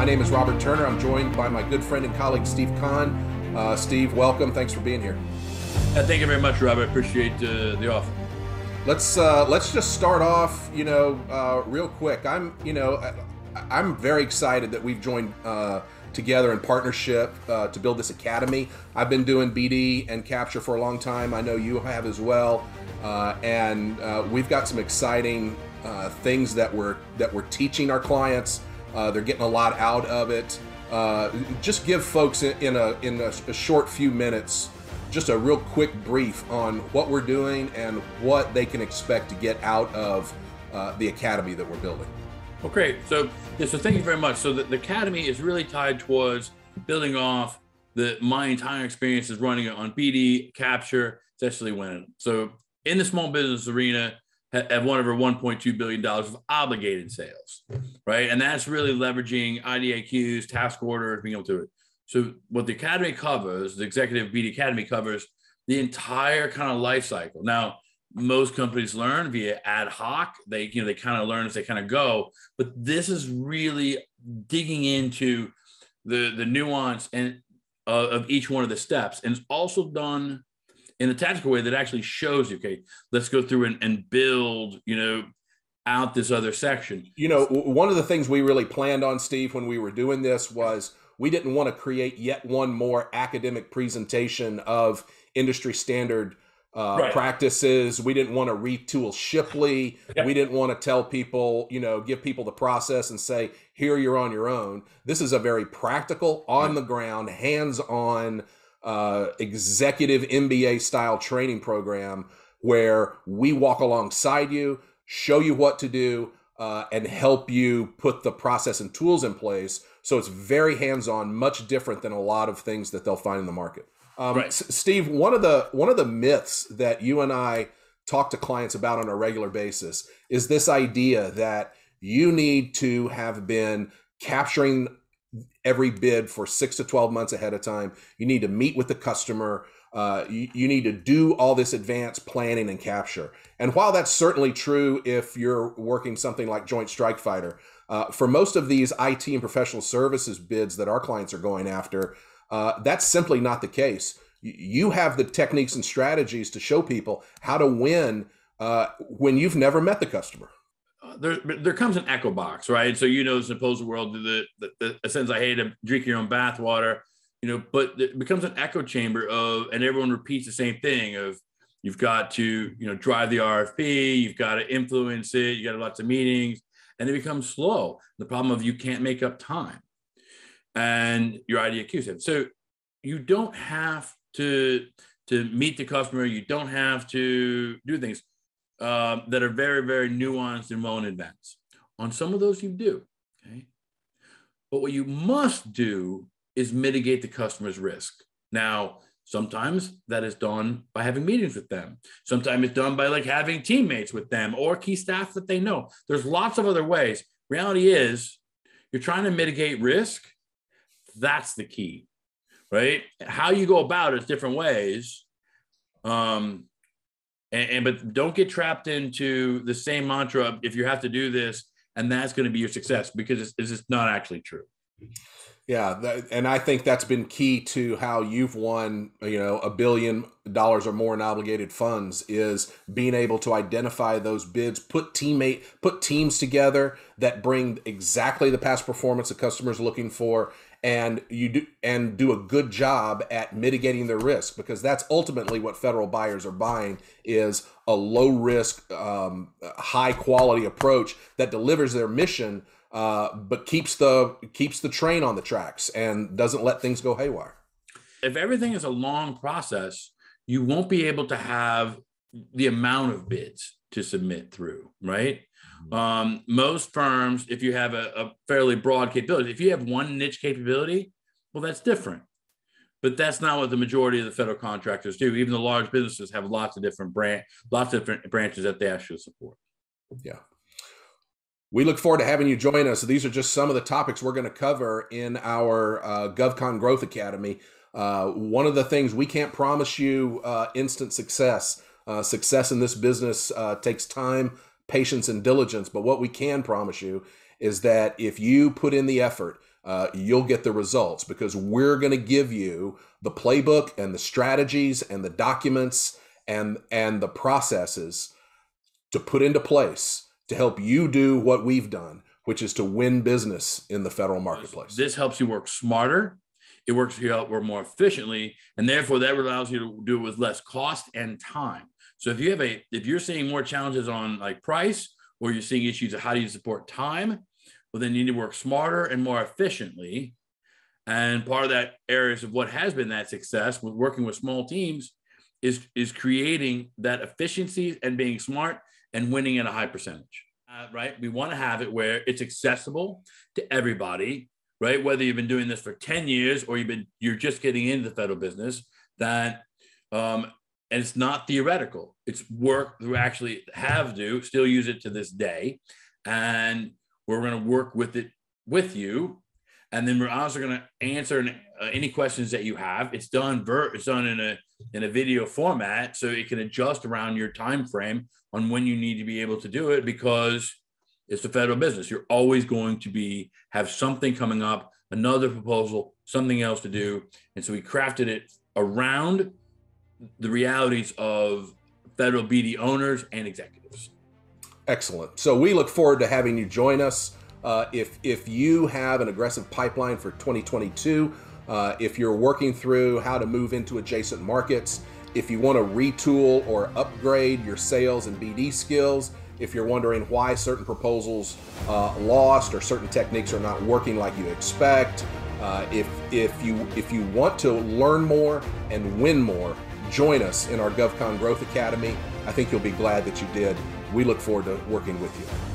My name is Robert Turner. I'm joined by my good friend and colleague, Steve Kahn. Steve, welcome. Thanks for being here. Thank you very much, Robert. Appreciate the offer. Let's just start off, real quick. I'm very excited that we've joined together in partnership to build this academy. I've been doing BD and capture for a long time. I know you have as well, and we've got some exciting things that we're teaching our clients. They're getting a lot out of it. Just give folks in a short few minutes just a real quick brief on what we're doing and what they can expect to get out of the academy that we're building. Well, great. So thank you very much. So the academy is really tied towards building off my entire experience is running it on BD, capture, essentially winning. So in the small business arena, have won over $1.2 billion of obligated sales, right? And that's really leveraging IDIQs, task orders, being able to do it. So what the academy covers, the Executive BD Academy covers the entire kind of life cycle. Now, most companies learn via ad hoc. They kind of learn as they kind of go, but this is really digging into the nuance and of each one of the steps. And it's also done in a tactical way that actually shows you, okay, let's go through and build, out this other section. One of the things we really planned on, Steve, when we were doing this was we didn't want to create yet one more academic presentation of industry standard practices. We didn't want to retool Shipley. Yep. We didn't want to tell people, give people the process and say, here, you're on your own. This is a very practical, on the ground, hands-on, executive MBA style training program where we walk alongside you, show you what to do, and help you put the process and tools in place. So it's very hands-on, much different than a lot of things that they'll find in the market. Steve, one of the myths that you and I talk to clients about on a regular basis is this idea that you need to have been capturing every bid for 6 to 12 months ahead of time. You need to meet with the customer. You need to do all this advanced planning and capture. And while that's certainly true if you're working something like Joint Strike Fighter, for most of these IT and professional services bids that our clients are going after, that's simply not the case. You have the techniques and strategies to show people how to win when you've never met the customer. There comes an echo box, right? So the supposed world, the sense I hate to drink your own bathwater, but it becomes an echo chamber and everyone repeats the same thing of you've got to, drive the RFP, you've got to influence it, you got lots of meetings, and it becomes slow. The problem of you can't make up time and your idea cues it. So you don't have to meet the customer. You don't have to do things that are very, very nuanced and well in advance. On some of those you do, okay? But what you must do is mitigate the customer's risk. Now, sometimes that is done by having meetings with them. Sometimes it's done by having teammates with them or key staff that they know. There's lots of other ways. Reality is you're trying to mitigate risk. That's the key, right? How you go about it is different ways. But don't get trapped into the same mantra if you have to do this and that's going to be your success, because it's just not actually true. Yeah, and I think that's been key to how you've won, $1 billion or more in obligated funds, is being able to identify those bids, put teams together that bring exactly the past performance the customer's looking for, and do a good job at mitigating their risk, because that's ultimately what federal buyers are buying, is a low risk, high quality approach that delivers their mission, but keeps the train on the tracks and doesn't let things go haywire. If everything is a long process, you won't be able to have the amount of bids to submit through, right? Most firms, if you have a fairly broad capability, if you have one niche capability, well, that's different. But that's not what the majority of the federal contractors do. Even the large businesses have lots of different branches that they actually support. Yeah. We look forward to having you join us. These are just some of the topics we're going to cover in our GovCon Growth Academy. One of the things, we can't promise you instant success. Success in this business takes time, patience, and diligence. But what we can promise you is that if you put in the effort, you'll get the results, because we're going to give you the playbook and the strategies and the documents and the processes to put into place to help you do what we've done, which is to win business in the federal marketplace. This helps you work smarter. It works you out work more efficiently, and therefore that allows you to do it with less cost and time. So if you're seeing more challenges on like price, or you're seeing issues of how do you support time, well, then you need to work smarter and more efficiently. And part of that areas of what has been that success with working with small teams is creating that efficiency and being smart and winning at a high percentage. Right? We want to have it where it's accessible to everybody, right? Whether you've been doing this for 10 years or you're just getting into the federal business, and it's not theoretical. It's work we actually still use it to this day. And we're going to work with it with you. And then we're also going to answer any questions that you have. It's done in a video format, so it can adjust around your time frame on when you need to be able to do it, because it's the federal business. You're always going to have something coming up, another proposal, something else to do. And so we crafted it around the realities of federal BD owners and executives. Excellent. So we look forward to having you join us. If you have an aggressive pipeline for 2022, if you're working through how to move into adjacent markets, if you want to retool or upgrade your sales and BD skills, if you're wondering why certain proposals lost or certain techniques are not working like you expect, if you want to learn more and win more, join us in our GovCon Growth Academy. I think you'll be glad that you did. We look forward to working with you.